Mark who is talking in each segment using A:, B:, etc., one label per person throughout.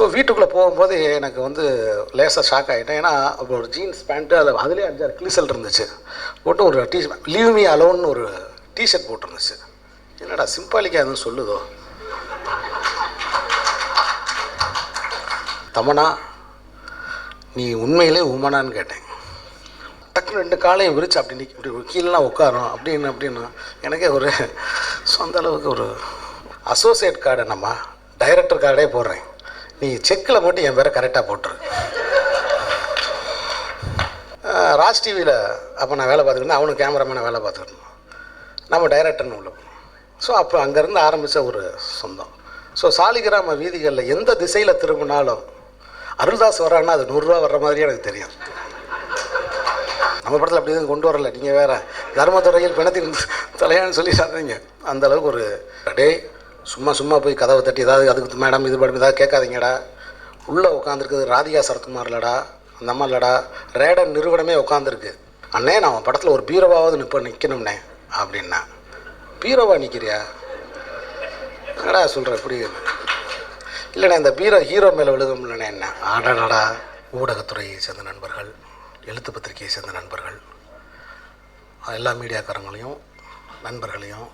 A: So வீட்டுக்குள்ளே போகும்போது எனக்கு வந்து லேசாக ஷாக் ஆகிட்டேன். ஏன்னா ஒரு ஜீன்ஸ் பேண்ட்டு அதுலேயே 5-6 கிழிசல் இருந்துச்சு. போட்டு ஒரு லீவ் மீ அலோன்னு ஒரு டிஷர்ட் போட்டிருந்துச்சு. என்னடா சிம்பாலிக்காக எதுவும் சொல்லுதோ. தமனா, நீ உண்மையிலே உமனான்னு கேட்டேன். டக்குன்னு 2 காலையும் விரிச்சு அப்படி இப்படி கீழெலாம் உட்காரோம் அப்படின்னு எனக்கே ஒரு சொந்த அளவுக்கு ஒரு அசோசியேட் கார்டை நம்ம டைரக்டர் கார்டே போடுறேன், நீ செக்கில் மட்டும் என் பேரை கரெக்டாக போட்டுரு. ராஜ் டிவியில் அப்போ நான் வேலை பார்த்துக்கிட்டேன், அவனுக்கு கேமராமேனை வேலை பார்த்துக்கிட்டோம், நம்ம டைரக்டர்னு உள்ள. ஸோ அப்போ அங்கேருந்து ஆரம்பித்த ஒரு சொந்தம். ஸோ சாலிகிராம வீதிகளில் எந்த திசையில் திரும்பினாலும் அருள்தாஸ் வர்றான்னா அது 100 ரூபா வர்ற மாதிரியே எனக்கு தெரியும். நம்ம படத்தில் அப்படி எதுவும் கொண்டு வரல. நீங்கள் வேறு தர்மதுறையில் பிணத்தின் தலையான்னு சொல்லி சாதீங்க. அந்தளவுக்கு ஒரு டே சும்மா போய் கதவை தட்டி ஏதாவது அதுக்கு மேடம் இது படம் ஏதாவது கேட்காதீங்கடா. உள்ளே உட்காந்துருக்குது ராதிகா சரத்குமார் இல்லடா, அந்த அம்மா இல்லடா, ரேடன் நிறுவனமே உட்காந்துருக்கு. அண்ணே நான் படத்தில் ஒரு பீரோவாவது நிற்கணும்னே அப்படின்னா. பீரோவா நிற்கிறியா என்னடா சொல்கிற இப்படி? இல்லைண்ணே இந்த ஹீரோ மேலே விழுகும்லண்ணே. என்ன ஆடாடா. ஊடகத்துறையை சேர்ந்த நண்பர்கள், எழுத்து பத்திரிகையை சேர்ந்த நண்பர்கள், எல்லா மீடியாக்காரங்களையும் நண்பர்களையும்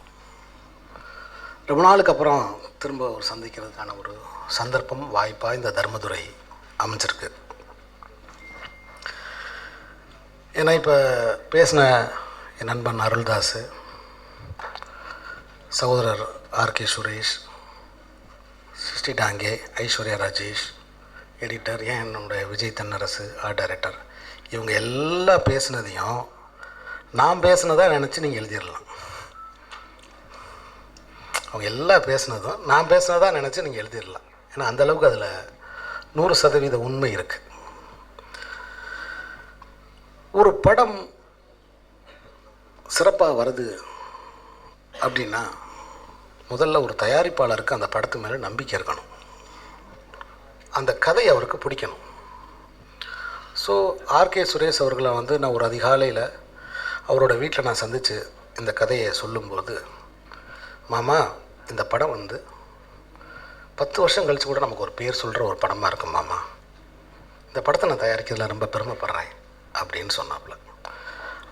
A: ரொம்ப நாளுக்கு அப்புறம் திரும்ப ஒரு சந்திக்கிறதுக்கான ஒரு சந்தர்ப்பம் வாய்ப்பாக இந்த தர்மதுரை அமைஞ்சிருக்கு. ஏன்னா இப்போ பேசின என் நண்பன் அருள்தாஸ், சகோதரர் ஆர்கே சுரேஷ், சிருஷ்டி டாங்கே, ஐஸ்வர்யா ராஜேஷ், எடிட்டர், ஏன் என்னுடைய விஜய் தென்னரசு ஆர்ட் டைரக்டர், இவங்க எல்லாம் பேசுனதையும் நான் பேசுனதாக நினச்சி நீங்கள் எழுதிடலாம். அவங்க எல்லாம் பேசுனதும் நான் பேசுனதாக நினச்சி நீங்கள் எழுதிடலாம். ஏன்னா அந்தளவுக்கு அதில் 100% உண்மை இருக்குது. ஒரு படம் சிறப்பாக வருது அப்படின்னா முதல்ல ஒரு தயாரிப்பாளருக்கு அந்த படத்து மேலே நம்பிக்கை இருக்கணும், அந்த கதை அவருக்கு பிடிக்கணும். ஸோ ஆர்கே சுரேஷ் அவர்களை வந்து நான் ஒரு அதிகாலையில் அவரோட வீட்டில் நான் சந்தித்து இந்த கதையை சொல்லும்போது, மாமா இந்த படம் வந்து 10 வருஷம் கழித்து கூட நமக்கு ஒரு பேர் சொல்கிற ஒரு படமாக இருக்கும் மாமா, இந்த படத்தை நான் தயாரிக்கிறதுல ரொம்ப பெருமைப்படுறேன் அப்படின்னு சொன்னாப்புல.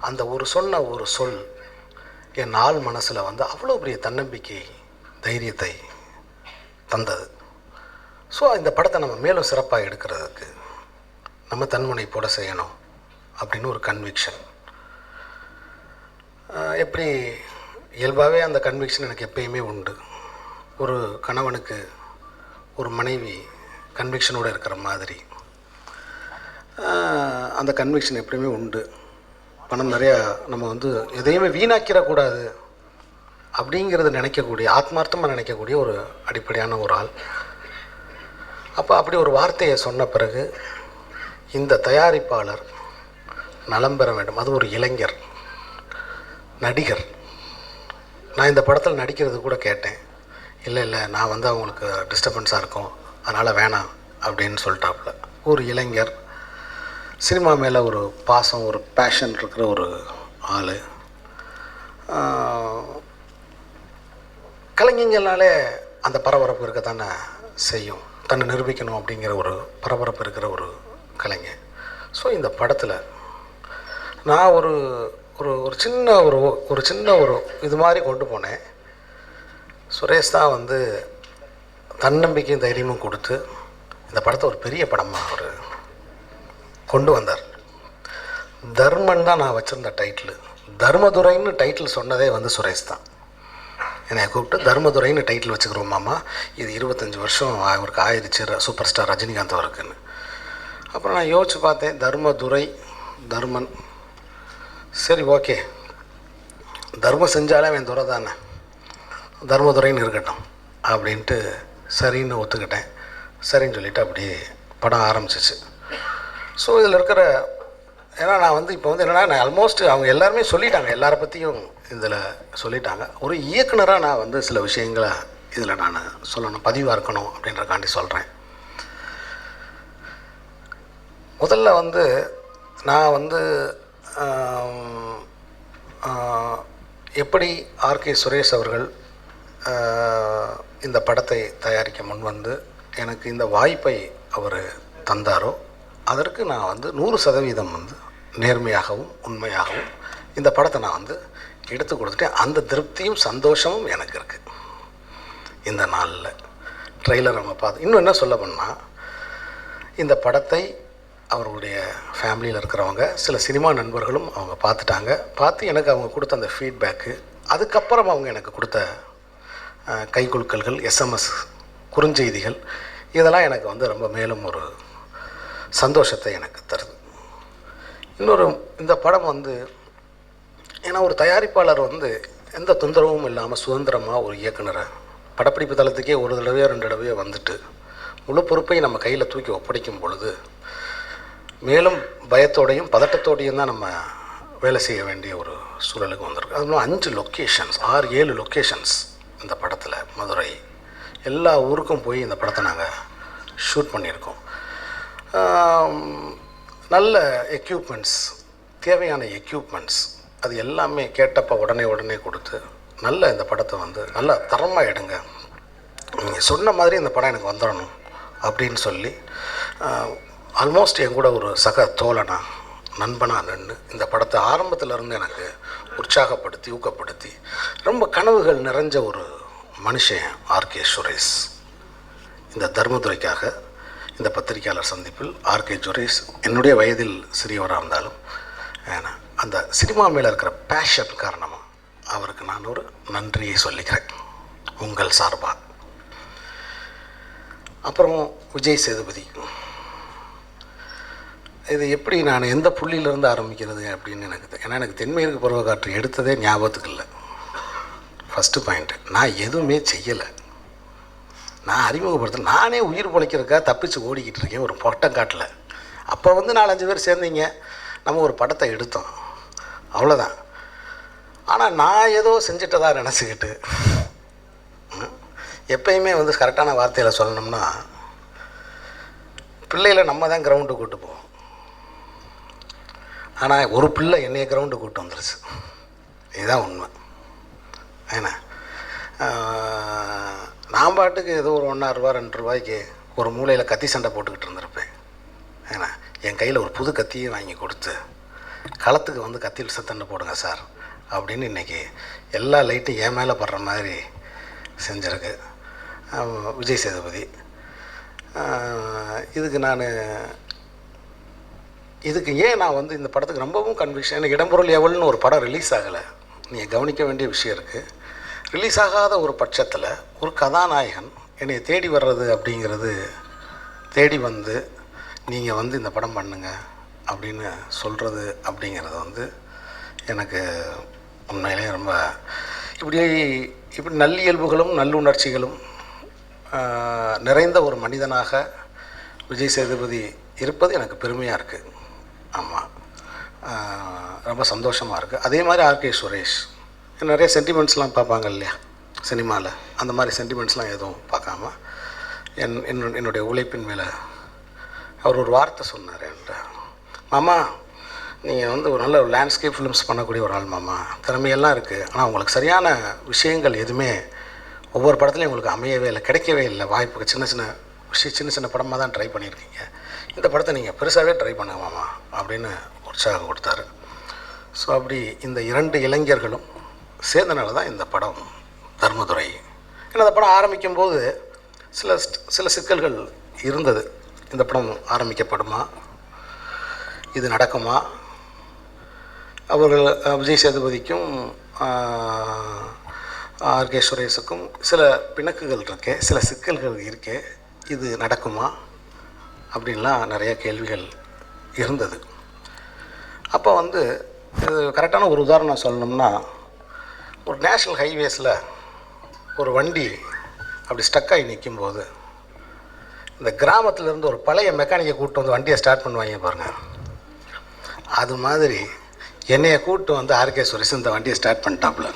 A: அந்த சொன்ன ஒரு சொல் என் நாள் மனசில் வந்து அவ்வளோ பெரிய தன்னம்பிக்கை, தைரியத்தை தந்தது. ஸோ இந்த படத்தை நம்ம மேலும் சிறப்பாக எடுக்கிறதுக்கு நம்ம தன்முனைப்போட செய்யணும் அப்படின்னு ஒரு கன்விக்ஷன். எப்படி இயல்பாகவே அந்த கன்விக்ஷன் எனக்கு எப்பயுமே உண்டு. ஒரு கணவனுக்கு ஒரு மனைவி கன்விக்ஷனோடு இருக்கிற மாதிரி அந்த கன்விக்ஷன் எப்பயுமே உண்டு. பணம் நிறையா நம்ம வந்து எதையுமே வீணாக்கிடக்கூடாது அப்படிங்கிறத நினைக்கக்கூடிய, ஆத்மார்த்தமாக நினைக்கக்கூடிய ஒரு அடிப்படையான ஒரு ஆள். அப்போ அப்படி ஒரு வார்த்தையை சொன்ன பிறகு இந்த தயாரிப்பாளர் நலம் பெற வேண்டும். அது ஒரு இளைஞர் நடிகர். நான் இந்த படத்தில் நடிக்கிறது கூட கேட்டேன். இல்லை நான் வந்து அவங்களுக்கு டிஸ்டர்பன்ஸாக இருக்கும், அதனால் வேணாம் அப்படின்னு சொல்லிட்டாப்புல. ஒரு இளைஞர், சினிமா மேலே ஒரு பாசம், ஒரு பேஷன் இருக்கிற ஒரு ஆள். கலைஞர்களாலே அந்த பரபரப்பு இருக்க தானே செய்யும், தன்னை நிரூபிக்கணும் அப்படிங்கிற ஒரு பரபரப்பு இருக்கிற ஒரு கலைஞர். ஸோ இந்த படத்தில் நான் ஒரு ஒரு சின்ன ஒரு இது மாதிரி கொண்டு போனேன். சுரேஷ் தான் வந்து தன்னம்பிக்கையும் தைரியமும் கொடுத்து இந்த படத்தை ஒரு பெரிய படமாக அவர் கொண்டு வந்தார். தர்மன் தான் நான் வச்சுருந்த டைட்டில். தர்மதுரைன்னு டைட்டில் சொன்னதே வந்து சுரேஷ் தான். என்னை கூப்பிட்டு தர்மதுரைன்னு டைட்டில் வச்சுக்கிறோமாம்மா, இது 25 வருஷம் அவருக்கு ஆயிடுச்சு சூப்பர் ஸ்டார் ரஜினிகாந்த் அவருக்குன்னு. அப்புறம் நான் யோசித்து பார்த்தேன், தர்மதுரை, தர்மன், சரி ஓகே, தர்மம் செஞ்சாலே அவன் துறை தானே, தர்மதுரைன்னு இருக்கட்டும் அப்படின்ட்டு சரின்னு ஒத்துக்கிட்டேன். சரின்னு சொல்லிவிட்டு அப்படி படம் ஆரம்பிச்சிச்சு. ஸோ இதில் இருக்கிற, ஏன்னா நான் வந்து இப்போ வந்து என்னென்னா, நான் ஆல்மோஸ்ட் அவங்க எல்லாருமே சொல்லிட்டாங்க, எல்லாரை பற்றியும் இதில் சொல்லிட்டாங்க. ஒரு இயக்குனராக நான் வந்து சில விஷயங்களை இதில் நான் சொல்லணும், பதிவாக இருக்கணும் அப்படின்றக்காண்டி சொல்கிறேன். முதல்ல வந்து நான் வந்து எப்படி ஆர்கே சுரேஷ் அவர்கள் இந்த படத்தை தயாரிக்க முன் வந்து எனக்கு இந்த வாய்ப்பை அவர் தந்தாரோ அதற்கு நான் வந்து 100% வந்து நேர்மையாகவும் உண்மையாகவும் இந்த படத்தை நான் வந்து எடுத்து கொடுத்துட்டேன். அந்த திருப்தியும் சந்தோஷமும் எனக்கு இருக்குது. இந்த நாளில் ட்ரெய்லர் நம்ம பார்த்து இன்னும் என்ன சொல்ல போனால், இந்த படத்தை அவருடைய ஃபேமிலியில் இருக்கிறவங்க சில சினிமா நண்பர்களும் அவங்க பார்த்துட்டாங்க. பார்த்து எனக்கு அவங்க கொடுத்த அந்த ஃபீட்பேக்கு, அதுக்கப்புறம் அவங்க எனக்கு கொடுத்த கைகுலுக்கல்கள், எஸ்எம்எஸ் குறுஞ்செய்திகள், இதெல்லாம் எனக்கு வந்து ரொம்ப மேலும் ஒரு சந்தோஷத்தை எனக்கு தருது. இன்னொரு இந்த படம் வந்து ஏன்னா ஒரு தயாரிப்பாளர் வந்து எந்த தொந்தரவும் இல்லாமல் சுதந்திரமாக ஒரு இயக்குனரை படப்பிடிப்பு தளத்துக்கே ஒரு தடவையோ 2 தடவையோ வந்துட்டு முழு பொறுப்பை நம்ம கையில் தூக்கி ஒப்படைக்கும் பொழுது மேலும் பயத்தோடையும் பதட்டத்தோடையும் தான் நம்ம வேலை செய்ய வேண்டிய ஒரு சூழலுக்கு வந்திருக்கு. அதுவும் 5 லொக்கேஷன்ஸ் 6-7 லொக்கேஷன்ஸ் இந்த படத்தில், மதுரை எல்லா ஊருக்கும் போய் இந்த படத்தை நாங்கள் ஷூட் பண்ணியிருக்கோம். நல்ல எக்யூப்மெண்ட்ஸ், தேவையான எக்யூப்மெண்ட்ஸ் அது எல்லாமே கேட்டப்போ உடனே கொடுத்து நல்ல இந்த படத்தை வந்து நல்லா தரமாக எடுங்க, நீங்கள் சொன்ன மாதிரி இந்த படம் எனக்கு வந்துடணும் அப்படின்னு சொல்லி ஆல்மோஸ்ட் என் கூட ஒரு சக தோழனா நண்பனாக நின்று இந்த படத்தை ஆரம்பத்திலேருந்து எனக்கு உற்சாகப்படுத்தி ஊக்கப்படுத்தி ரொம்ப கனவுகள் நிறைஞ்ச ஒரு மனுஷன் ஆர்கே சுரேஷ். இந்த தர்மதுரைக்காக இந்த பத்திரிகையாளர் சந்திப்பில் ஆர்கே சுரேஷ் என்னுடைய வயதில் சிறியவராக இருந்தாலும் அந்த சினிமா மேலே இருக்கிற பேஷன் காரணமாக அவருக்கு நான் ஒரு நன்றியை சொல்லிக்கிறேன் உங்கள் சார்பாக. அப்புறம் விஜய் சேதுபதி, இது எப்படி நான் எந்த புள்ளியிலேருந்து ஆரம்பிக்கிறது அப்படின்னு ஏன்னா எனக்கு தென்மேற்கு பருவக்காற்று எடுத்ததே ஞாபகத்துக்கு இல்லை. ஃபஸ்ட்டு பாயிண்ட்டு, நான் எதுவுமே செய்யலை. நான் அறிமுகப்படுத்த நானே உயிர் பிழைக்கிறதுக்காக தப்பிச்சு ஓடிக்கிட்டு இருக்கேன் ஒரு பொட்டங்காட்டில். அப்போ வந்து 4-5 பேர் சேர்ந்தீங்க, நம்ம ஒரு படத்தை எடுத்தோம், அவ்வளோதான். ஆனால் நான் ஏதோ செஞ்சிட்டதா நினச்சிக்கிட்டு எப்பயுமே வந்து கரெக்டான வார்த்தையில் சொல்லணும்னா பிள்ளைகளை நம்ம தான் கிரவுண்டுக்கு கூட்டு போவோம். ஆனால் ஒரு பிள்ளை என்னைய கிரவுண்டு கூட்டு வந்துருச்சு, இதுதான் உண்மை. ஏன்னா நான் பாட்டுக்கு ஏதோ ஒரு 1.5 ரூபா 2 ரூபாய்க்கு ஒரு மூலையில் கத்தி சண்டை போட்டுக்கிட்டு இருந்திருப்பேன். ஏன்னா என் கையில் ஒரு புது கத்தியும் வாங்கி கொடுத்து களத்துக்கு வந்து கத்தியில் சண்டை போடுங்க சார் அப்படின்னு இன்றைக்கி எல்லா லைட்டும் என் மேலே படுற மாதிரி செஞ்சுருக்கு விஜய் சேதுபதி. இதுக்கு ஏன் நான் வந்து இந்த படத்துக்கு ரொம்பவும் கன்விக்ஷன், எனக்கு இடம்பொருள் எவள்னு ஒரு படம் ரிலீஸ் ஆகலை, நீங்கள் கவனிக்க வேண்டிய விஷயம் இருக்குது. ரிலீஸ் ஆகாத ஒரு பட்சத்தில் ஒரு கதாநாயகன் என்னை தேடி வர்றது அப்படிங்கிறது, தேடி வந்து நீங்கள் வந்து இந்த படம் பண்ணுங்க அப்படின்னு சொல்கிறது அப்படிங்கிறது வந்து எனக்கு உண்மையிலே ரொம்ப இப்படி நல்லியல்புகளும் நல்லுணர்ச்சிகளும் நிறைந்த ஒரு மனிதனாக விஜய் சேதுபதி இருப்பது எனக்கு பெருமையாக இருக்குது. ஆமாம், ரொம்ப சந்தோஷமாக இருக்குது. அதே மாதிரி ஆர்கே சுரேஷ் நிறைய சென்டிமெண்ட்ஸ்லாம் பார்ப்பாங்க இல்லையா சினிமாவில், அந்த மாதிரி சென்டிமெண்ட்ஸ்லாம் எதுவும் பார்க்காம என்னுடைய உழைப்பின் மேலே அவர் ஒரு வார்த்தை சொன்னார் என்கிட்ட, மாமா நீங்கள் வந்து ஒரு நல்ல லேண்ட்ஸ்கேப் ஃபிலிம்ஸ் பண்ணக்கூடிய ஒரு ஆள் மாமா, திறமையெல்லாம் இருக்குது, ஆனால் உங்களுக்கு சரியான விஷயங்கள் எதுவுமே ஒவ்வொரு படத்துலையும் உங்களுக்கு அமையவே இல்லை, கிடைக்கவே இல்லை வாய்ப்புக்கு. சின்ன சின்ன படமாக தான் ட்ரை பண்ணியிருக்கீங்க, இந்த படத்தை நீங்கள் பெருசாகவே ட்ரை பண்ணுங்க மாமா அப்படின்னு உற்சாகம் கொடுத்தாரு. ஸோ அப்படி இந்த 2 இளைஞர்களும் சேர்ந்தனால தான் இந்த படம் தர்மதுரை. ஏன்னா அந்த படம் ஆரம்பிக்கும்போது சில சிக்கல்கள் இருந்தது. இந்த படம் ஆரம்பிக்கப்படுமா, இது நடக்குமா, அவர்கள் விஜய் சேதுபதிக்கும் ஆர்கே சுரேஷுக்கும் சில பிணக்குகள் இருக்கே, சில சிக்கல்கள் இருக்கே, இது நடக்குமா அப்படின்லாம் நிறைய கேள்விகள் இருந்தது. அப்போ வந்து இது கரெக்டான ஒரு உதாரணம் சொல்லணும்னா, ஒரு நேஷ்னல் ஹைவேஸில் ஒரு வண்டி அப்படி ஸ்டக்காகி நிற்கும்போது இந்த கிராமத்துலேருந்து ஒரு பழைய மெக்கானிக்கை கூப்பிட்டு வந்து வண்டியை ஸ்டார்ட் பண்ணுவாங்க பாருங்கள், அது மாதிரி என்னையை கூப்பிட்டு வந்து ஆர்கே சுரேஷ் இந்த வண்டியை ஸ்டார்ட் பண்ணிட்டாப்புல.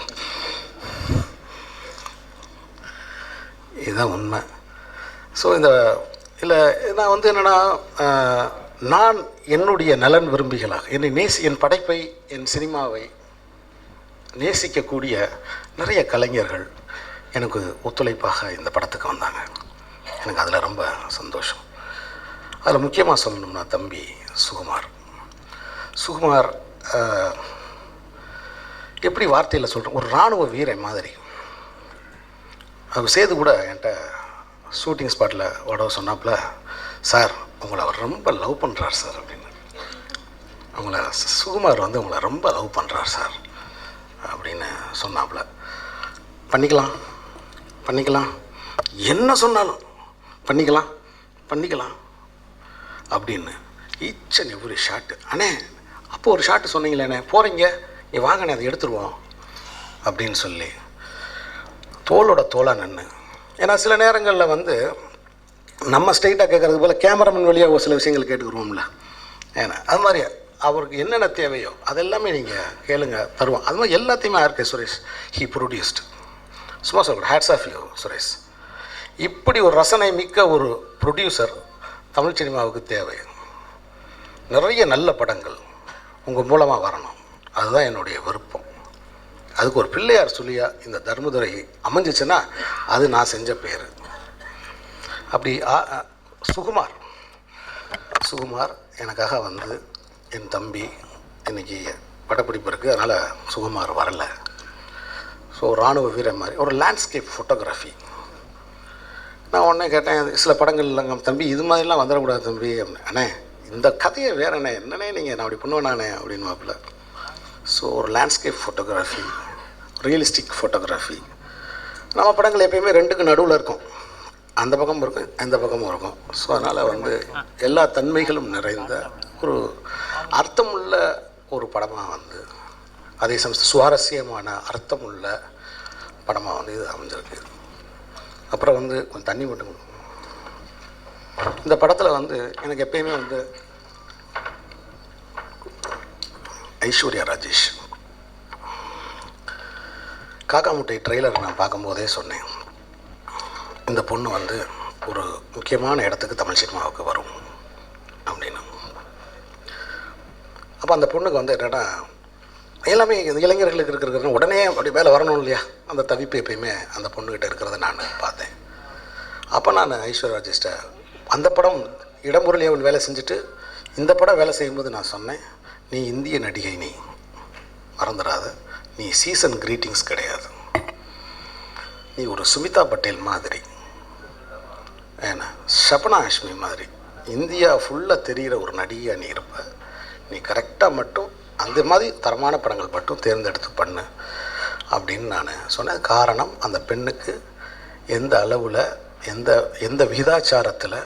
A: இதுதான் உண்மை. ஸோ நான் வந்து என்னென்னா, நான் என்னுடைய நலன் விரும்பிகளாக என் படைப்பை, என் சினிமாவை நேசிக்கக்கூடிய நிறைய கலைஞர்கள் எனக்கு ஒத்துழைப்பாக இந்த படத்துக்கு வந்தாங்க. எனக்கு அதில் ரொம்ப சந்தோஷம். அதில் முக்கியமாக சொல்லணும்னா தம்பி சுகுமார் எப்படி வார்த்தையில் சொல்கிறோம், ஒரு இராணுவ வீரன் மாதிரி. அவர் சேது கூட என்கிட்ட ஷூட்டிங் ஸ்பாட்டில் உடவை சொன்னாப்புல, சார் உங்களை அவர் ரொம்ப லவ் பண்ணுறார் சார் அப்படின்னு. சுகுமார் வந்து உங்களை ரொம்ப லவ் பண்ணுறார் சார் அப்படின்னு சொன்னாப்புல. பண்ணிக்கலாம் என்ன சொன்னாலும் பண்ணிக்கலாம் அப்படின்னு ஈச் அண்ட் எவ்ரி ஷாட்டு. அண்ணே அப்போ ஒரு ஷாட்டு சொன்னீங்களேண்ணே, போகிறீங்க நீ வாங்கண்ணே அதை எடுத்துருவோம் அப்படின்னு சொல்லி தோளோட தோளாக நின்று. ஏன்னா சில நேரங்களில் வந்து நம்ம ஸ்ட்ரைட்டாக கேட்குறது போல் கேமராமேன் வழியாக ஒரு சில விஷயங்கள் கேட்டுக்குருவோம்ல. ஏன்னா அது மாதிரி அவருக்கு என்னென்ன தேவையோ அதெல்லாமே நீங்கள் கேளுங்க, தருவோம். அது மாதிரி எல்லாத்தையுமே ஆர்கே சுரேஷ் ஹீ ப்ரொடியூஸ்டு. சும்மா சொல்கிறேன், ஹேட்ஸ் ஆஃப் யூ சுரேஷ். இப்படி ஒரு ரசனை மிக்க ஒரு ப்ரொடியூசர் தமிழ் சினிமாவுக்கு தேவை. நிறைய நல்ல படங்கள் உங்கள் மூலமாக வரணும், அதுதான் என்னுடைய விருப்பம். அதுக்கு ஒரு பிள்ளையார் சொல்லியா இந்த தர்மதுரை அமைஞ்சிச்சுன்னா அது நான் செஞ்ச பேர். அப்படி சுகுமார் எனக்காக வந்து, என் தம்பி இன்றைக்கி பட்டப்பிடிப்பு இருக்குது அதனால் சுகுமார் வரலை. ஸோ இராணுவ வீரன் மாதிரி ஒரு லேண்ட்ஸ்கேப் ஃபோட்டோகிராஃபி. நான் உடனே கேட்டேன், சில படங்கள் இல்லைங்க தம்பி இது மாதிரிலாம் வந்துடக்கூடாது தம்பி அப்படின்னு. அண்ணே இந்த கதையை வேறண்ணே, என்னண்ணே நீங்கள் நான் அப்படி பண்ணுவேனாண்ணே அப்படின்னு வாப்பில். ஸோ ஒரு லேண்ட்ஸ்கேப் ஃபோட்டோகிராஃபி, ரியலிஸ்டிக் ஃபோட்டோகிராஃபி. நம்ம படங்கள் எப்பயுமே ரெண்டுக்கு நடுவில் இருக்கும், அந்த பக்கமும் இருக்கும் இந்த பக்கமும் இருக்கும். ஸோ அதனால் வந்து எல்லா தன்மைகளும் நிறைந்த ஒரு அர்த்தமுள்ள ஒரு படமாக வந்து, அதே சமயத்தில் சுவாரஸ்யமான அர்த்தமுள்ள படமாக வந்து இது அமைஞ்சிருக்கு. அப்புறம் வந்து கொஞ்சம் தண்ணி மட்டும் கொடுக்கும். இந்த படத்தில் வந்து எனக்கு எப்பயுமே வந்து ஐஸ்வர்யா ராஜேஷ், காக்கா முட்டை ட்ரெய்லர் நான் பார்க்கும்போதே சொன்னேன், இந்த பொண்ணு வந்து ஒரு முக்கியமான இடத்துக்கு தமிழ் சினிமாவுக்கு வரும் அப்படின்னு. அப்போ அந்த பொண்ணுக்கு வந்து என்னென்னா எல்லாமே இளைஞர்களுக்கு இருக்கிற உடனே அப்படி மேலே வரணும் இல்லையா, அந்த தவிப்பு எப்பயுமே அந்த பொண்ணுக்கிட்ட இருக்கிறத நான் பார்த்தேன். அப்போ நான் ஐஸ்வர்யா ராஜேஷ்ட அந்த படம் இடம்பொருளியவன் வேலை செஞ்சுட்டு இந்த படம் வேலை செய்யும்போது நான் சொன்னேன், நீ இந்திய நடிகை, நீ மறந்துடாத, நீ சீசன் கிரீட்டிங்ஸ் கிடையாது, நீ ஒரு சுமிதா பட்டேல் மாதிரி, ஏன்னா ஷபனா ஹாஷ்மி மாதிரி இந்தியா ஃபுல்லாக தெரிகிற ஒரு நடிகையாக நீ இருப்ப, நீ கரெக்டாக மட்டும் அந்த மாதிரி தரமான படங்கள் மட்டும் தேர்ந்தெடுத்து பண்ணு அப்படின்னு நான் சொன்னேன். காரணம் அந்த பெண்ணுக்கு எந்த அளவில் எந்த விகிதாச்சாரத்தில்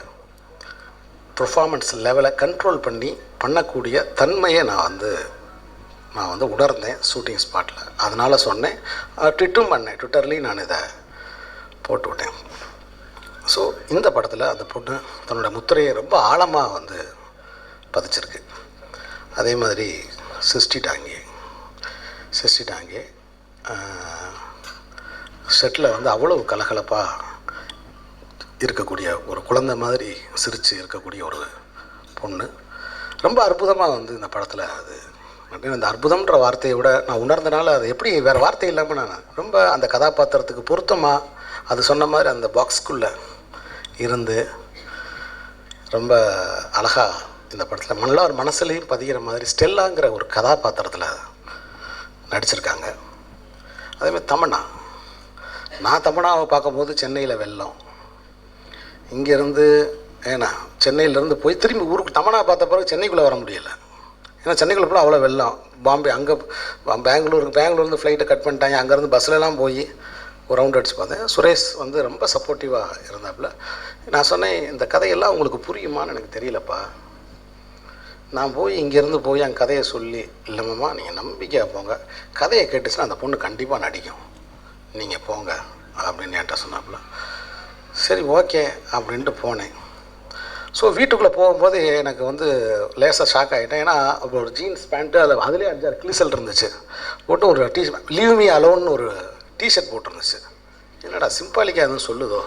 A: பெர்ஃபார்மன்ஸ் லெவலை கண்ட்ரோல் பண்ணக்கூடிய தன்மையை நான் வந்து உணர்ந்தேன் ஷூட்டிங் ஸ்பாட்டில். அதனால் சொன்னேன், ட்விட்டும் பண்ணேன், ட்விட்டர்லேயும் நான் இதை போட்டு விட்டேன். ஸோ இந்த படத்தில் அந்த பொண்ணு தன்னோட முத்திரையை ரொம்ப ஆழமாக வந்து பதிச்சிருக்கு. அதே மாதிரி சிருஷ்டி டாங்கே செட்டில் வந்து அவ்வளவு கலகலப்பாக இருக்கக்கூடிய ஒரு குழந்தை மாதிரி சிரித்து இருக்கக்கூடிய ஒரு பொண்ணு ரொம்ப அற்புதமாக வந்து இந்த படத்தில் அது அந்த அற்புதம்ன்ற வார்த்தையை விட நான் உணர்ந்தனால அது எப்படி வேறு வார்த்தை இல்லாமல் நான் ரொம்ப அந்த கதாபாத்திரத்துக்கு பொருத்தமாக அது சொன்ன மாதிரி அந்த பாக்ஸ்குள்ளே இருந்து ரொம்ப அழகாக இந்த படத்தில் எல்லார் மனசுலையும் பதிகிற மாதிரி ஸ்டெல்லாங்கிற ஒரு கதாபாத்திரத்தில் நடிச்சிருக்காங்க. அதேமாதிரி நான் தமன்னாவை பார்க்கும்போது சென்னையில் வெள்ளம், இங்கேருந்து ஏன்னா சென்னையிலேருந்து போய் திரும்பி ஊருக்கு தமன்னா பார்த்த பிறகு சென்னைக்குள்ளே வர முடியலை. ஏன்னா சென்னைக்குள்ளே போய் அவ்வளோ வெள்ளம். பாம்பே அங்கே பெங்களூர்லேருந்து ஃப்ளைட்டை கட் பண்ணிட்டாங்க. அங்கேருந்து பஸ்லலாம் போய் ஒரு ரவுண்ட் அடிச்சு பார்த்தேன். சுரேஷ் வந்து ரொம்ப சப்போர்ட்டிவாக இருந்தாப்புல. நான் சொன்னேன், இந்த கதையெல்லாம் உங்களுக்கு புரியுமான்னு எனக்கு தெரியலப்பா, நான் போய் இங்கேருந்து போய் என் கதையை சொல்லி, இல்லைம்மா நீங்கள் நம்பிக்கையாக போங்க, கதையை கேட்டுச்சுன்னா அந்த பொண்ணு கண்டிப்பாக நடிக்கும், நீங்கள் போங்க அப்படின்னு என்கிட்ட சொன்னாப்புல. சரி ஓகே அப்படின்ட்டு போனேன். ஸோ வீட்டுக்குள்ளே போகும்போது எனக்கு வந்து லேசாக ஷாக் ஆகிட்டேன். ஏன்னா ஒரு ஜீன்ஸ் பேண்ட்டு அதுலேயே 5-6 கிளிசல் இருந்துச்சு. போட்டு ஒரு லீவ் மீ அலோன்னு ஒரு டிஷர்ட் போட்டிருந்துச்சு. என்னடா சிம்பாலிக்காக எதுவும் சொல்லுதோ,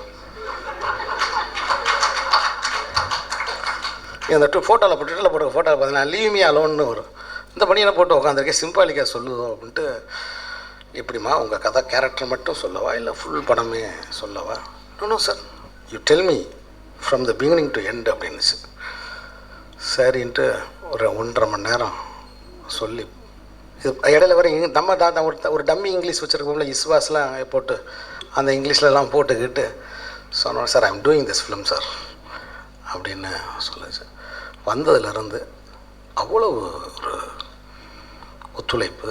A: இந்த ஃபோட்டோவில் ட்விட்டரில் போட்ட ஃபோட்டோவில் பார்த்தீங்கன்னா லீவ் மீ அலோன்னு ஒரு இந்த பணியெல்லாம் போட்டு உட்காந்துருக்கேன், சிம்பாலிக்காக சொல்லுதோ அப்படின்ட்டு. எப்படிம்மா உங்கள் கதை கேரக்டர் மட்டும் சொல்லவா இல்லை ஃபுல் படமே சொல்லவா? No sir, you tell me from the beginning to end அப்படின்னுச்சு. சரின்ட்டு ஒரு 1.5 மணி நேரம் சொல்லி இது இடையில வர நம்ம தான் ஒரு டம்மி இங்கிலீஷ் வச்சுருக்கோம்ல, இஸ்வாஸ்லாம் போட்டு அந்த இங்கிலீஷ்லலாம் போட்டுக்கிட்டு சொன்னோம். Sir I'm doing this film sir அப்படின்னு சொல்லுச்சு. வந்ததுலேருந்து அவ்வளோ ஒரு ஒத்துழைப்பு,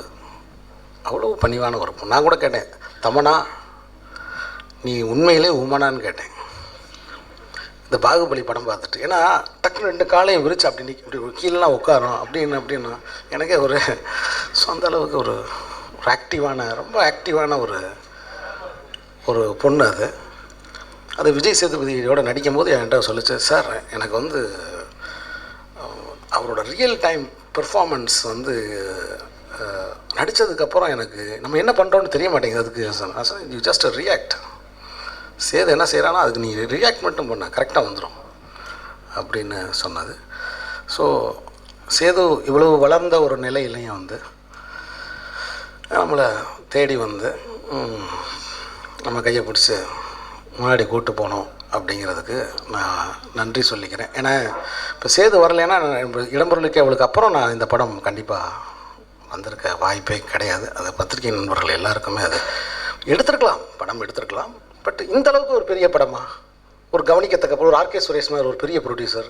A: அவ்வளோ பணிவான ஒரு பொண்ணு. நான் கூட கேட்டேன், தமனா நீ உண்மையிலே உமனான்னு கேட்டேன் இந்த பாகுபலி படம் பார்த்துட்டு. ஏன்னா டக்குனு 2 காலையும் விரிச்சு அப்படி இப்படி கீழெலாம் உட்காரோம் அப்படின்னு எனக்கே ஒரு சொந்த அளவுக்கு ஒரு ஆக்டிவான, ரொம்ப ஆக்டிவான ஒரு பொண்ணு. அது விஜய் சேதுபதியோட நடிக்கும்போது என்கிட்ட சொல்லிச்சு, சார் எனக்கு வந்து அவரோட ரியல் டைம் பெர்ஃபார்மன்ஸ் வந்து நடித்ததுக்கப்புறம் எனக்கு நம்ம என்ன பண்ணுறோன்னு தெரிய மாட்டேங்குது. அதுக்கு யூ ஜஸ்ட் ரியாக்ட். சேது என்ன செய்கிறானோ அதுக்கு நீ ரியாக்ட் மட்டும் பண்ண, கரெக்டாக வந்துடும் அப்படின்னு சொன்னது. ஸோ சேது இவ்வளவு வளர்ந்த ஒரு நிலையிலையும் வந்து நம்மளை தேடி வந்து நம்ம கையை பிடிச்சி முன்னாடி கூட்டு போனோம் அப்படிங்கிறதுக்கு நான் நன்றி சொல்லிக்கிறேன். ஏன்னா இப்போ சேது வரலைன்னா இடம்பொருளுக்கு அவளுக்கு அப்புறம் நான் இந்த படம் கண்டிப்பாக வந்திருக்க வாய்ப்பே கிடையாது. அது பத்திரிகை நண்பர்கள் எல்லாருக்குமே அது படம் எடுத்திருக்கலாம். பட் இந்த அளவுக்கு ஒரு பெரிய படமாக, ஒரு கவனிக்கத்தக்க ஒரு ஆர்கே சுரேஷ் மாதிரி ஒரு பெரிய ப்ரொடியூசர்,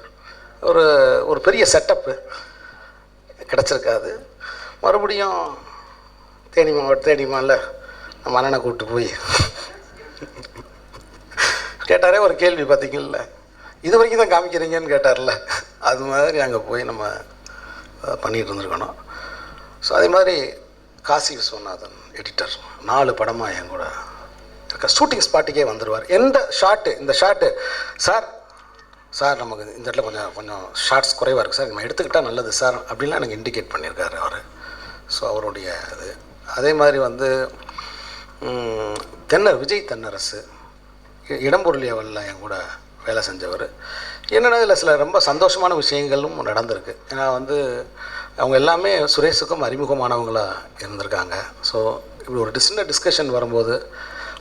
A: ஒரு பெரிய செட்டப்பு கிடச்சிருக்காது. மறுபடியும் தேனிமாவில் நம்ம அண்ணனை கூப்பிட்டு போய் கேட்டாரே ஒரு கேள்வி பார்த்தீங்கல்ல, இது வரைக்கும் தான் காமிக்கிறீங்கன்னு கேட்டார்ல, அது மாதிரி அங்கே போய் நம்ம பண்ணிகிட்டு இருந்துருக்கணும். ஸோ அதே மாதிரி காசி விஸ்வநாதன் எடிட்டர் 4 படமாக என் கூட இருக்க. ஷூட்டிங் ஸ்பாட்டுக்கே வந்துடுவார். இந்த ஷாட்டு சார் நமக்கு இந்த இடத்துல கொஞ்சம் ஷார்ட்ஸ் குறைவாக இருக்குது சார், நம்ம எடுத்துக்கிட்டால் நல்லது சார் அப்படின்லாம் எனக்கு இண்டிகேட் பண்ணியிருக்காரு அவர். ஸோ அவருடைய இது. அதே மாதிரி வந்து விஜய் தென்னரசு இடம்பொருள் ஏவலில் என் கூட வேலை செஞ்சவர். என்னென்னா இதில் சில ரொம்ப சந்தோஷமான விஷயங்களும் நடந்திருக்கு. ஏன்னா வந்து அவங்க எல்லாமே சுரேஷுக்கும் அறிமுகமானவங்களாக இருந்திருக்காங்க. ஸோ இப்படி ஒரு சின்ன டிஸ்கஷன் வரும்போது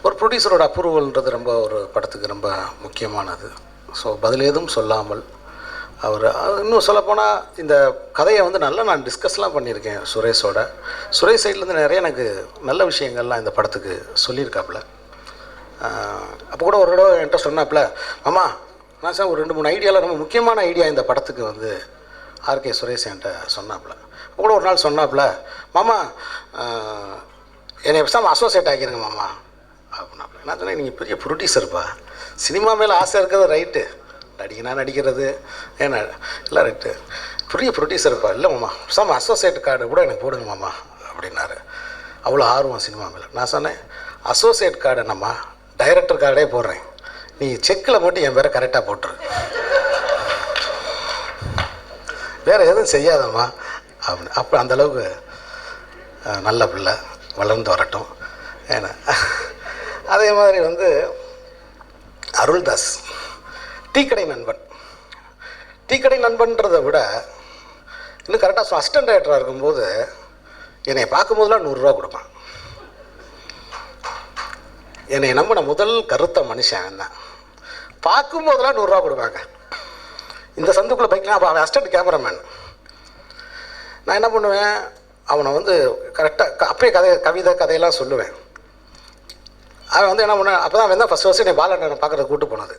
A: ஒரு ப்ரொடியூசரோட அப்ரூவல்ன்றது ரொம்ப ஒரு படத்துக்கு ரொம்ப முக்கியமானது. ஸோ பதில் எதுவும் சொல்லாமல் அவர் இன்னும் சொல்லப்போனால் இந்த கதையை வந்து நல்லா நான் டிஸ்கஸ்லாம் பண்ணியிருக்கேன் சுரேஷ் சைட்லேருந்து நிறைய எனக்கு நல்ல விஷயங்கள்லாம் இந்த படத்துக்கு சொல்லியிருக்காப்புல. அப்போ கூட ஒரு தடவை என்கிட்ட சொன்னாப்புல, மாமா நான் சார் ஒரு 2-3 ஐடியாவில் ரொம்ப முக்கியமான ஐடியா இந்த படத்துக்கு வந்து ஆர்கே சுரேஷ் என்கிட்ட சொன்னாப்புல. அப்போ கூட ஒரு நாள் சொன்னாப்புல, மாமா என்னை பேசாமல் அசோசியேட் ஆகிருங்க மாமா அப்படின்னாப்புல. நான் சொன்னேன், நீங்கள் பெரிய ப்ரொடியூசர்ப்பா, சினிமா மேலே ஆசை இருக்கிறது ரைட்டு, நடிக்கிறது ஏன்னா எல்லாம் ரைட்டு, பெரிய ப்ரொடியூசர்ப்பா. இல்லை மாமா பேசாமல் அசோசியேட் கார்டு கூட எனக்கு போடுங்க மாமா அப்படின்னாரு. அவ்வளோ ஆர்வம் சினிமா மேலே. நான் சொன்னேன், அசோசியேட் கார்டு என்னம்மா, டைரக்டர் கார்டே போடுறேன், நீ செக்கில் மட்டும் என் பேரை கரெக்டாக போட்டுரு, வேறு எதுவும் செய்யாதம்மா அப்படின்னு. அப்போ அந்தளவுக்கு நல்ல பிள்ளை, வளர்ந்து வரட்டும். ஏன்னா அதே மாதிரி வந்து அருள்தாஸ் டீக்கடை நண்பன்றதை விட இன்னும் கரெக்டாக அசிஸ்டன்ட் டைரக்டராக இருக்கும்போது என்னை பார்க்கும்போதெல்லாம் 100 ரூபா கொடுப்பான். என்னை நம்பின முதல் கருத்த மனுஷன் தான். பார்க்கும்போதெல்லாம் 100 ரூபா கொடுப்பாங்க. இந்த சந்துக்குள்ளே பைக்லாம் அப்போ அவன் அசிஸ்டன்ட் கேமராமேன். நான் என்ன பண்ணுவேன், அவனை வந்து கரெக்டாக அப்பயே கதையெல்லாம் சொல்லுவேன். அவன் வந்து என்ன பண்ண, அப்போ தான் அவன் தான் ஃபஸ்ட்டு என்னை பாலண்ணனை பார்க்குறத கூப்பிட்டு போனது.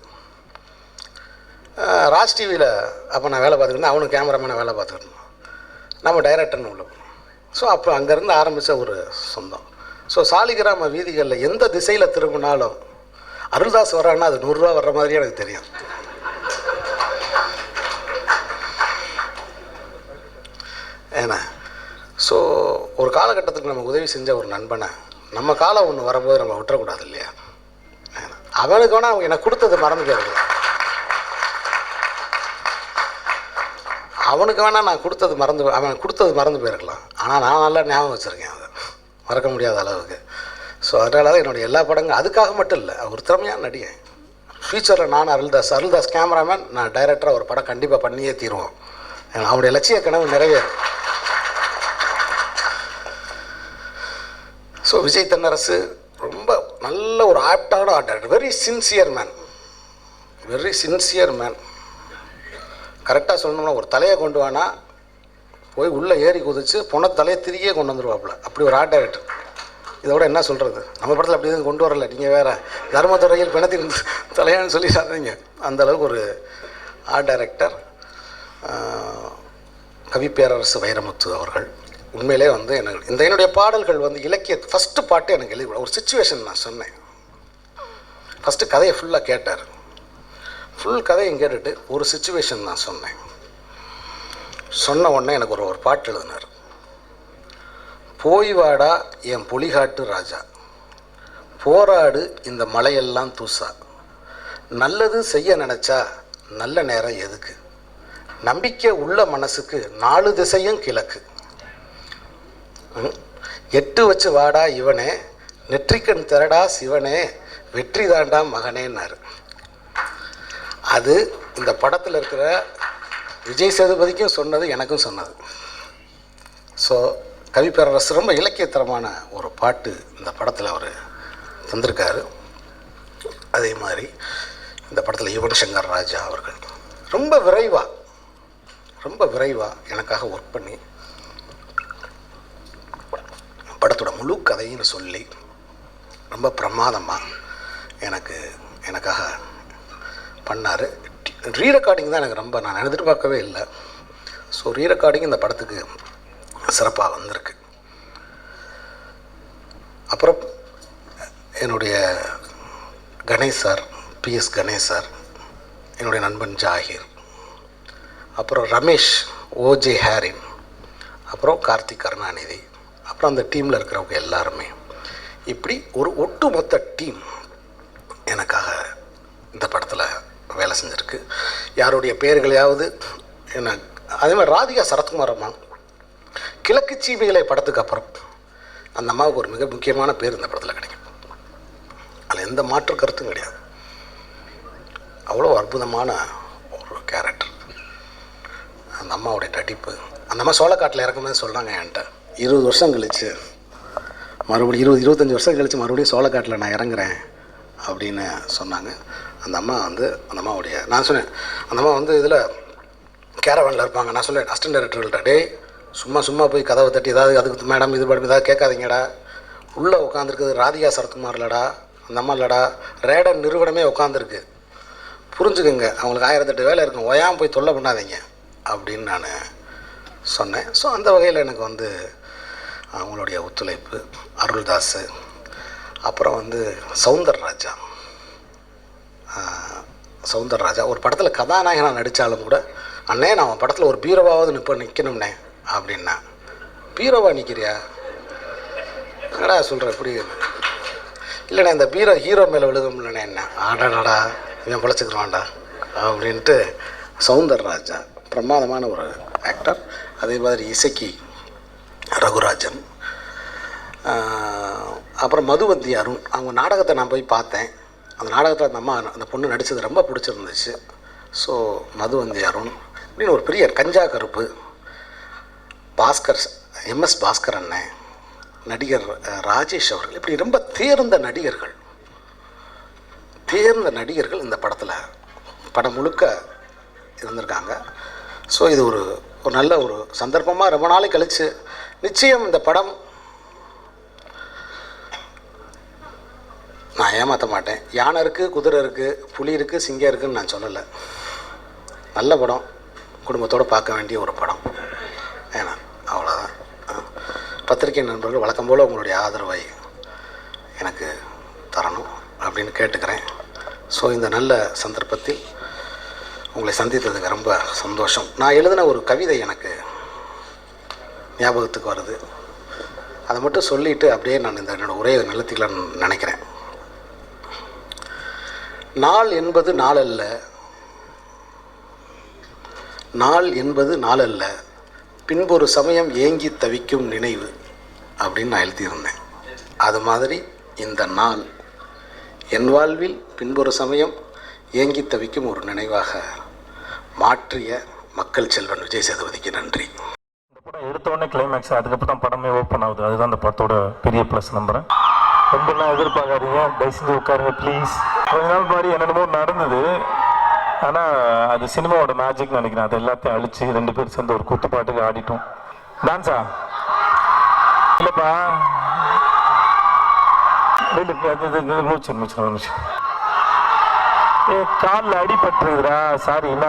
A: ராஜ் டிவியில் அப்போ நான் வேலை பார்த்துக்கிட்டேன், அவனுக்கு கேமராமேனை வேலை பார்த்துக்கிட்டோம், நம்ம டைரக்டர்னு உள்ள. ஸோ அப்போ அங்கேருந்து ஆரம்பித்த ஒரு சொந்தம். ஸோ சாலிகிராம வீதிகளில் எந்த திசையில் திரும்பினாலும் அருள்தாஸ் வர்றான்னா அது 100 ரூபா வர்ற மாதிரியே எனக்கு தெரியும். ஏன்னா ஸோ ஒரு காலகட்டத்துக்கு நம்ம உதவி செஞ்ச ஒரு நண்பனை நம்ம காலம் ஒன்று வரும்போது நம்ம விட்டுறக்கூடாது இல்லையா. அவனுக்கு வேணால் அவங்க எனக்கு கொடுத்தது மறந்து போயிருக்கலாம், அவனுக்கு வேணால் அவன் கொடுத்தது மறந்து போயிருக்கலாம். ஆனால் நான் நல்லா ஞாபகம் வச்சுருக்கேன், அதை மறக்க முடியாத அளவுக்கு. ஸோ அதனால தான் என்னுடைய எல்லா படங்களும் அதுக்காக மட்டும் இல்லை, ஒரு திறமையான நடிகன். ஃப்யூச்சரில் நான் அருள்தாஸ் கேமராமேன், நான் டைரக்டராக ஒரு படம் கண்டிப்பாக பண்ணியே தீருவோம். அவனுடைய லட்சிய கனவு நிறைவேறும். ஸோ விஜய் தென்னரசு ரொம்ப நல்ல ஒரு ஆப்டான order, very sincere man, very sincere man. கரெக்டாக சொல்லணும்னா ஒரு தலையை கொண்டு வானா போய் உள்ளே ஏறி குதிச்சு பொண்ணை தலையை திரியே கொண்டு வந்துடுவாப்புல. அப்படி ஒரு ஆர்ட் டைரக்டர். இதோட என்ன சொல்கிறது, நம்ம படத்தில் அப்படி எதுவும் கொண்டு வரல. நீங்கள் வேறு தர்மதுறையில் பிணத்தின் தலையான்னு சொல்லிடாதீங்க. அந்தளவுக்கு ஒரு ஆர்ட் டைரக்டர். கவிப்பேரரசு வைரமுத்து அவர்கள் உண்மையிலே வந்து எனக்கு என்னுடைய பாடல்கள் வந்து இலக்கிய ஃபஸ்ட்டு பாட்டு எனக்கு எழுதி ஒரு சுச்சுவேஷன் நான் சொன்னேன். ஃபஸ்ட்டு கதையை ஃபுல்லாக கேட்டார். ஃபுல் கதையும் கேட்டுட்டு ஒரு சுச்சுவேஷன் நான் சொன்னேன். சொன்ன உடனே எனக்கு ஒரு பாட்டு எழுதினார். போய் வாடா என் புலிகாட்டு ராஜா, போராடு இந்த மலையெல்லாம் தூசா, நல்லது செய்ய நினச்சா நல்ல நேரம் எதுக்கு, நம்பிக்கை உள்ள மனசுக்கு 4 திசையும் கிழக்கு, 8 வச்சு வாடா இவனே, நெற்றிக்கண் திரடா சிவனே, வெற்றி தாண்டா மகனேன்னாரு. அது இந்த படத்தில் இருக்கிற விஜய் சேதுபதிக்கும் சொன்னது, எனக்கும் சொன்னது. ஸோ கவிப்பேரரசு ரொம்ப இலக்கியத்தரமான ஒரு பாட்டு இந்த படத்தில் அவர் தந்திருக்காரு. அதே மாதிரி இந்த படத்தில் யுவன் சங்கர் ராஜா அவர்கள் ரொம்ப விரைவாக எனக்காக ஒர்க் பண்ணி படத்தோட முழு கதைன்னு சொல்லி ரொம்ப பிரமாதமாக எனக்காக பண்ணார். ரீ ரெக்கார்டிங் தான் எனக்கு நான் எதிர்பார்க்கவே இல்லை. ஸோ ரீ ரெக்கார்டிங் இந்த படத்துக்கு சிறப்பாக வந்திருக்கு. அப்புறம் என்னுடைய Ganesh sir, PS Ganesh sir, என்னுடைய நண்பன் ஜாகிர், அப்புறம் ரமேஷ், OJ ஹேரின், அப்புறம் கார்த்திக் கருணாநிதி, அப்புறம் அந்த டீமில் இருக்கிறவங்க எல்லாருமே, இப்படி ஒரு ஒட்டுமொத்த டீம் எனக்காக இந்த படத்தில் வேலை செஞ்சுருக்கு. யாருடைய பெயர்களையாவது என்ன, அதே மாதிரி ராதிகா சரத்குமார் அம்மா கிழக்கு சீமைகளை படத்துக்கு அப்புறம் அந்த அம்மாவுக்கு ஒரு மிக முக்கியமான பேர் இந்த படத்தில் கிடைக்கும். அதில் எந்த மாற்று கருத்தும் கிடையாது. அவ்வளோ அற்புதமான ஒரு கேரக்டர் அந்த அம்மாவுடைய நடிப்பு. அந்த அம்மா சோளக்காட்டில் இறக்கும்போது சொல்கிறாங்க என்கிட்ட, 20 வருஷம் கழிச்சு மறுபடியும் 25 வருஷம் கழிச்சு மறுபடியும் சோளக்காட்டில் நான் இறங்குறேன் அப்படின்னு சொன்னாங்க. அந்த அம்மாவுடைய நான் சொன்னேன், அந்த அம்மா வந்து இதில் கேரவனில் இருப்பாங்க. நான் சொல்லேன் அசிஸ்டன்ட் டைரக்டர்கள்ட்ட, டே சும்மா போய் கதவை தட்டி ஏதாவது அதுக்கு மேடம் இது மேடம் ஏதாவது கேட்காதீங்கடா, உள்ளே உட்காந்துருக்குது ராதிகா சரத்குமார் இல்லடா, அந்த அம்மா இல்லடா, ரேடன் நிறுவனமே உட்காந்துருக்கு, புரிஞ்சுக்குங்க, அவங்களுக்கு 1008 வேலை இருக்கும், ஓயாமல் போய் தொல்லை பண்ணாதீங்க அப்படின்னு நான் சொன்னேன். ஸோ அந்த வகையில் எனக்கு வந்து அவங்களுடைய ஒத்துழைப்பு, அருள்தாஸ், அப்புறம் வந்து சௌந்தரராஜா ஒரு படத்தில் கதாநாயகனாக நடித்தாலும் கூட, அண்ணே நான் அவன் படத்தில் ஒரு பீரோவாவது நிற்கணும்னே அப்படின்னா, பீரோவா நிற்கிறியா என்னடா சொல்கிற, எப்படி இல்லைண்ணே இந்த ஹீரோ மேலே விழுகும்லண்ணே, என்ன ஆடாடா இவன் பிழைச்சிக்கிறான்டா அப்படின்ட்டு. சௌந்தரராஜா பிரமாதமான ஒரு ஆக்டர். அதே மாதிரி இசைக்கு ரகுராஜன், அப்புறம் மதுவந்தி அருண். அவங்க நாடகத்தை நான் போய் பார்த்தேன். அந்த நாடகத்தில் அந்த பொண்ணு நடித்தது ரொம்ப பிடிச்சிருந்துச்சு. ஸோ மதுவந்தி அருண் அப்படின்னு ஒரு பெரிய கஞ்சா கருப்பு, பாஸ்கர், MS பாஸ்கர் அண்ணன், நடிகர் ராஜேஷ் அவர்கள், இப்படி ரொம்ப தேர்ந்த நடிகர்கள் இந்த படம் முழுக்க இருந்திருக்காங்க. ஸோ இது ஒரு நல்ல ஒரு சந்தர்ப்பமாக ரொம்ப நாளைக்கு கழித்து நிச்சயம் இந்த படம் நான் ஏமாற்ற மாட்டேன். யானை இருக்குது, குதிரை இருக்குது, புலி இருக்குது, சிங்கம் இருக்குதுன்னு நான் சொல்லலை. நல்ல படம், குடும்பத்தோடு பார்க்க வேண்டிய ஒரு படம். ஏன்னா அவ்வளோதான். பத்திரிகை நண்பர்கள் வழக்கம் போல் உங்களுடைய ஆதரவை எனக்கு தரணும் அப்படின்னு கேட்டுக்கிறேன். ஸோ இந்த நல்ல சந்தர்ப்பத்தில் உங்களை சந்தித்ததுக்கு ரொம்ப சந்தோஷம். நான் எழுதின ஒரு கவிதை எனக்கு ஞாபகத்துக்கு வருது. அதை மட்டும் சொல்லிவிட்டு அப்படியே நான் என்னோடய உரையை நிறுத்திக்கலான்னு நினைக்கிறேன். நாள் என்பது நாளல்ல, பின்பொரு சமயம் ஏங்கி தவிக்கும் நினைவு அப்படின்னு நான் எழுதியிருந்தேன். அது மாதிரி இந்த நாள் என் வாழ்வில் பின்பொரு சமயம் ஏங்கி தவிக்கும் ஒரு நினைவாக மாற்றிய மக்கள் செல்வன் விஜய் சேதுபதிக்கு நன்றி.
B: இந்த படம் எடுத்தோடனே கிளைமேக்ஸ், அதுக்கப்புறம் தான் படமே ஓப்பன் ஆகுது. அதுதான் இந்த படத்தோட பெரிய ப்ளஸ் நம்புகிறேன். ரொம்பலாம் எதிர்பார்க்காதீங்க, தயவு செஞ்சு உட்காருங்க ப்ளீஸ். கொஞ்ச நாள் மாதிரி என்னென்னமோ நடந்தது, ஆனால் அது சினிமாவோட மேஜிக் நினைக்கிறேன். அது எல்லாத்தையும் அழிச்சு 2 பேர் சேர்ந்து ஒரு குத்து பாட்டுக்கு ஆடிட்டோம். டான்ஸா இல்லைப்பா, மூச்சு மூச்சு மூச்சு. காலில் அடிபட்டுருக்குறா, சாரி. என்ன